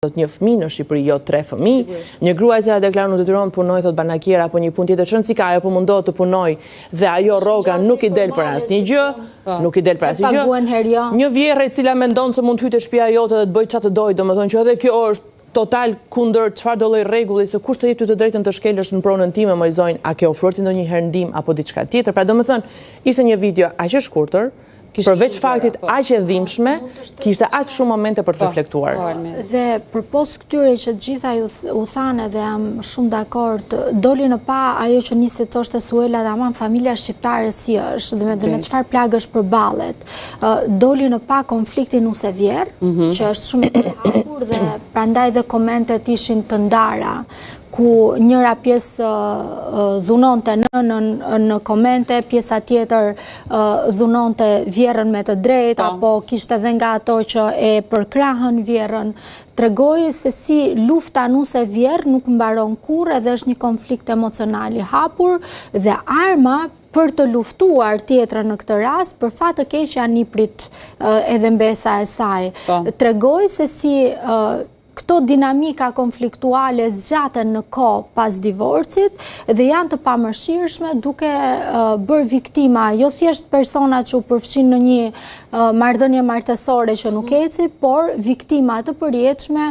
një fëmijë në Shqipëri, jo 3 fëmijë, një grua e cila deklaron nuk detyrohet punoj, thot banakiera apo një punë tjetër shëncikare, apo mundohet të punoj dhe ajo rroga nuk i del për asnjë gjë, nuk i del për asnjë gjë. Një vjerre e cila mendon se mund të hyjë te shtëpia jote dhe të bëj çfarë të dojë, domethënë që edhe kjo është total kundër çfarë do lloj rregulli, se kush të jep ty të drejtën të shkelësh në pronën time, më Zojnë, a ke ofruar ti ndonjëherë ndihmë apo diçka tjetër? Pra domethënë, ishte një video aq e shkurtër, përveç faktit aq e dhimbshme, kishte aq shumë momente për të reflektuar. Dhe përpos këtyre që të gjitha u thanë dhe jam shumë dakord, doli në pa ajo që nisi thoshte Suela, tamam familja shqiptare si është dhe me çfarë plagësh përballet. Doli në pa konfliktin nuse vjerë, që është shumë i hapur dhe prandaj dhe komentet ishin të ndara, ku njëra pjesë dhunonte nënën në komente, pjesa tjetër dhunonte vjerën me të drejtë, apo kishte edhe nga ato që e përkrahën vjerën. Tregoi se si lufta nuse vjerë nuk mbaron kurrë edhe është një konflikt emocional i hapur dhe arma për të luftuar tjetrën në këtë rast, për fat të keq ja niprit edhe mbesa e saj. Tregoi se si këto dinamika konfliktuale zgjaten në kohë pas divorcit dhe janë të pamërshirshme duke bërë viktima jo thjesht personat që u përfshin në një marrëdhënie martësore që nuk eci, por viktima të përjetshme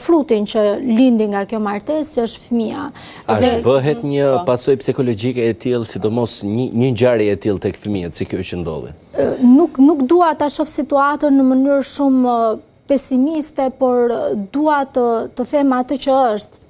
frutin që lindi nga kjo martesë që është fëmia. A bëhet një pasojë psikologjike e tillë, sidomos një ngjarje e tillë tek fëmijët, si kjo që ndodhi? Nuk dua ta shoh situatën në mënyrë shumë pesimiste, por dua të them atë që është.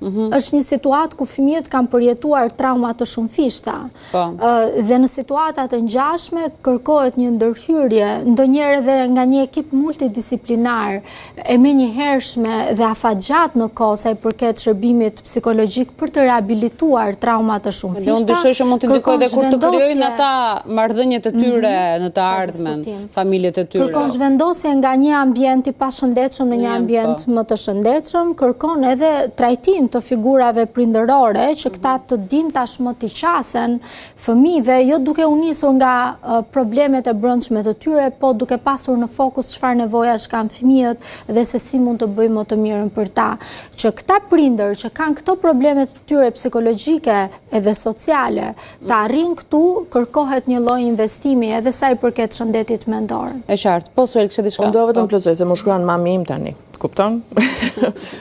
Është një situatë ku fëmijët kanë përjetuar trauma të shumëfishta. Dhe në situata të ngjashme kërkohet një ndërhyrje, ndonjëherë edhe nga një ekip multidisiplinar, e menjëhershme dhe afatgjat në kohë sa i përket shërbimit psikologjik për të reabilituar trauma të shumëfishta. Dhe unë dyshoj që mund të ndikojë edhe kur të krijojnë ata marrëdhëniet e tyre në të ardhmen, familjet e tyre. Kërkon zhvendosje nga një ambient i pashëndetshëm në një ambient më të shëndetshëm, kërkon edhe trajtim të figurave prindërore që këta të dinë tashmë t'i qasen fëmijëve, jo duke u nisur nga problemet e brendshme të tyre, po duke pasur në fokus çfarë nevojash kanë fëmijët dhe se si mund të bëjmë më të mirën për ta. Që këta prindër që kanë këto probleme të tyre psikologjike edhe sociale, të arrin këtu, kërkohet një lloj investimi edhe sa i përket shëndetit mendor. E qartë. Po Suel, kishte diçka? Unë do vetëm plotësoj se më shkruan mami im tani. Kupton?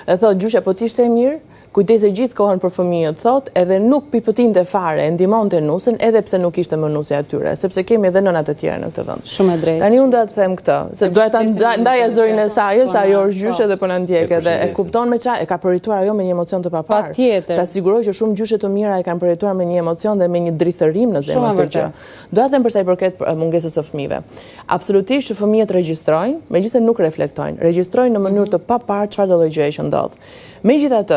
E thot gjyshe, po ti ishte mirë, kujdese gjithë kohën për fëmijët, thot, edhe nuk pipëtinte fare, ndihmonte nusën, edhe pse nuk ishte më nusja atyre, sepse kemi edhe nëna të tjera në këtë vend. Shumë e drejtë. Tani unë do të them këtë, se doja ta ndaja zërin e saj, sa ajo është gjyshe dhe po na ndjek edhe e kupton me çfarë, e ka përjetuar ajo me një emocion të papar. Patjetër. Ta siguroj që shumë gjyshe të mira e kanë përjetuar me një emocion dhe me një drithërim në zemër të gjë. Do të them për sa i përket mungesës së fëmijëve. Absolutisht që fëmijët regjistrojnë, megjithëse nuk reflektojnë, regjistrojnë në mënyrë të papar çfarë do lloj gjëje që ndodh. Megjithatë,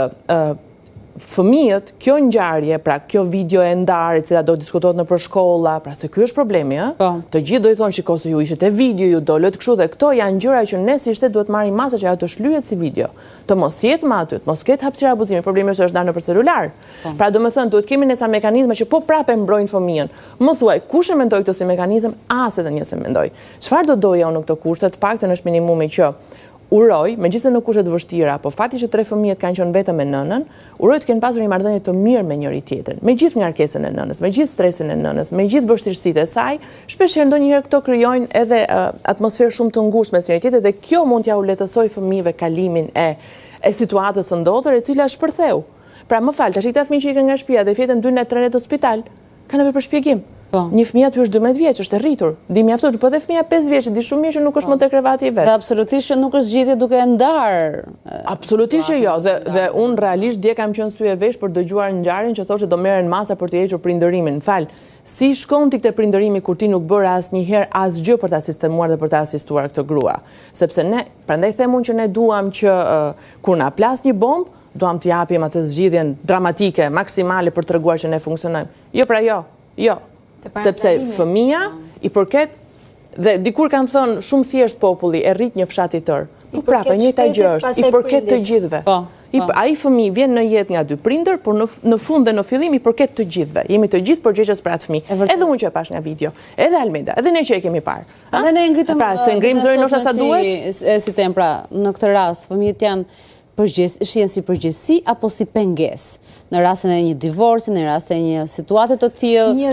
fëmijët, kjo ngjarje, pra kjo video e ndarë, e cila do diskutohet në shkolla, pra se ky është problemi, të gjithë do i thonë shiko se ju ishte te video, ju dolët kështu dhe këto janë gjëra që ne si shtet duhet marrim masa që ajo të shlyhet si video. Të mos jetë më aty, të mos ketë hapësira abuzimi, problemi është ndarë nëpër celular. Pra domethënë duhet kemi ne ca mekanizma që po prapë mbrojnë fëmijën. Mos thuaj kush e mendoi këtë si mekanizëm, as edhe një se mendoj. Çfarë do doja unë në këtë kushte, të paktën është minimumi që uroj, megjithëse në kushte të vështira, po fati që 3 fëmijët kanë qenë vetëm me nënën, uroj të kenë pasur një marrëdhënie të mirë me njëri tjetrin, me gjithë ngarkesën e nënës, me gjithë stresin e nënës, me gjithë vështirësitë e saj, shpeshherë ndonjëherë këto krijojnë edhe atmosferë shumë të ngushtë mes njëri tjetrit dhe kjo mund t'ja u lehtësoj fëmijëve kalimin e situatës së ndodhur, e cila shpërtheu. Pra më fal, tash këta fëmijë që ikën nga shtëpia dhe fjetën 2 net 3 net në spital, kanë nevojë për shpjegim. Një fëmijë aty është 12 vjeç, është e rritur. Di mjaftosh, po dhe fëmia 5 vjeç, di shumë mirë që nuk është më te krevati i vet. Dhe absolutisht që nuk është zgjidhje duke e ndarë. Absolutisht që jo, dhe unë realisht dje kam qenë sy e vesh për dëgjuar ngjarjen që thoshte do merren masa për të hequr prindërimin. Fal, si shkon ti te prindërimi kur ti nuk bëre asnjëherë asgjë për ta sistemuar dhe për ta asistuar këtë grua? Sepse ne, prandaj them unë që ne duam që kur na plas një bombë, duam të japim atë zgjidhjen dramatike, maksimale për treguar që ne funksionojmë. Jo pra jo. Sepse fëmia i përket, dhe dikur kanë thënë shumë thjesht populli e rrit një fshat i tërë. Po prapë, njëjta gjë është, i përket të gjithëve. Ai fëmijë vjen në jetë nga dy prindër, por në fund dhe në fillim i përket të gjithëve. Jemi të gjithë përgjegjës për atë fëmijë. Edhe unë që e pash nga video, edhe Almeda, edhe ne që e kemi parë. Edhe ne ngritëm se ngrim zërin ndoshta sa duhet. Si them, pra, në këtë rast fëmijët janë shihen si përgjegjësi apo si pengesë në rastin e një divorci, në rastin e një situate të tillë.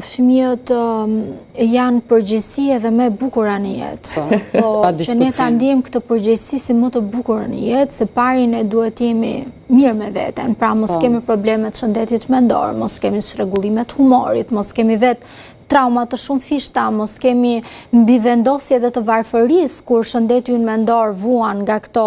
Fëmijët janë përgjegjësi edhe më e bukura në jetë. Po që ne ta ndjejmë këtë përgjegjësi si më të bukur në jetë, se pari ne duhet të jemi mirë me veten. Pra mos kemi probleme të shëndetit mendor, mos kemi çrregullime të humorit, mos kemi vetë trauma të shumë fishta, mos kemi mbivendosje dhe të varfërisë kur shëndeti ynë mendor vuan nga këto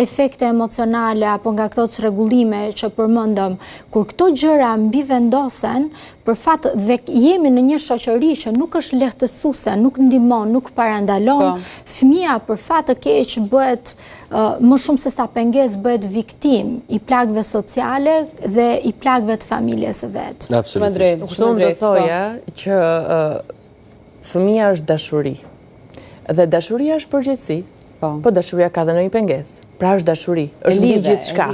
efekte emocionale apo nga këto çrregullime që përmendëm. Kur këto gjëra mbivendosen, për fat dhe jemi në një shoqëri që nuk është lehtësuese, nuk ndihmon, nuk parandalon, fëmia për fat të keq bëhet më shumë se sa pengesë, bëhet viktim i plagëve sociale dhe i plagëve të familjes së vet. Absolutisht. Unë do thoja që fëmia është dashuri. Dhe dashuria është përgjegjësi. Po dashuria ka dhe ndonjë pengesë. Pra është dashuri, është mbi gjithçka.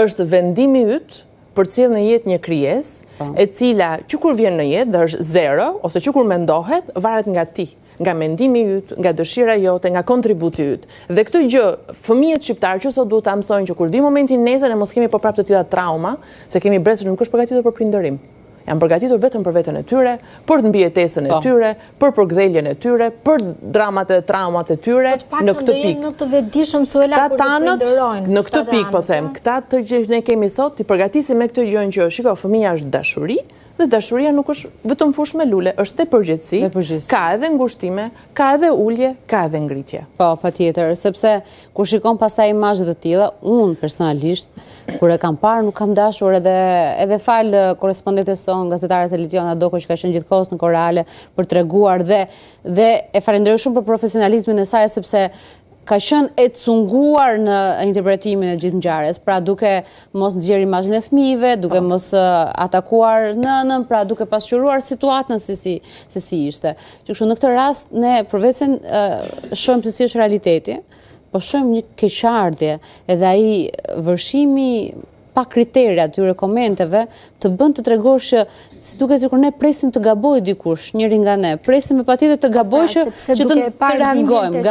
Është vendimi yt për të sjellë në jetë një krijesë e cila që kur vjen në jetë dhe është zero ose që kur mendohet varet nga ti, nga mendimi yt, nga dëshira jote, nga kontributi yt. Dhe këtë gjë fëmijët shqiptarë që sot duhet ta mësojnë që kur vi momenti nesër ne mos kemi prapë të tilla trauma, se kemi brezë që nuk është përgatitur për prindërim. Janë përgatitur vetëm për veten e tyre, për të mbijetesën e tyre, për përkthjeljen e tyre, për dramat e traumat e tyre në këtë pikë. Në të vetëdijshëm Suela kur të prindërojnë. Në këtë pikë po them, këta të që ne kemi sot, i përgatisim me këtë gjë që shiko, fëmia është dashuri, dhe dashuria nuk është vetëm fushë me lule, është te përgjegjësi, ka edhe ngushtime, ka edhe ulje, ka edhe ngritje. Po, patjetër, sepse kur shikon pastaj imazhe të tilla, unë personalisht kur e kam parë nuk kam dashur edhe fal korrespondentes son, gazetares Elitiona Doko që ka qenë gjithkohës në Korale për treguar dhe e falenderoj shumë për profesionalizmin e saj sepse ka qenë e cunguar në interpretimin e gjithë ngjarjes, pra duke mos nxjerrë imazhin e fëmijëve, duke mos atakuar nënën, pra duke pasqyruar situatën se si ishte. Kështu në këtë rast ne përveç se shohim se si është realiteti, po shohim një keqardhje, edhe ai vërshimi pa kriteri atyre komenteve të bën të tregosh që si duket sikur ne presim të gabojë dikush, njëri nga ne. Presim patjetër të gabojë që të reagojmë.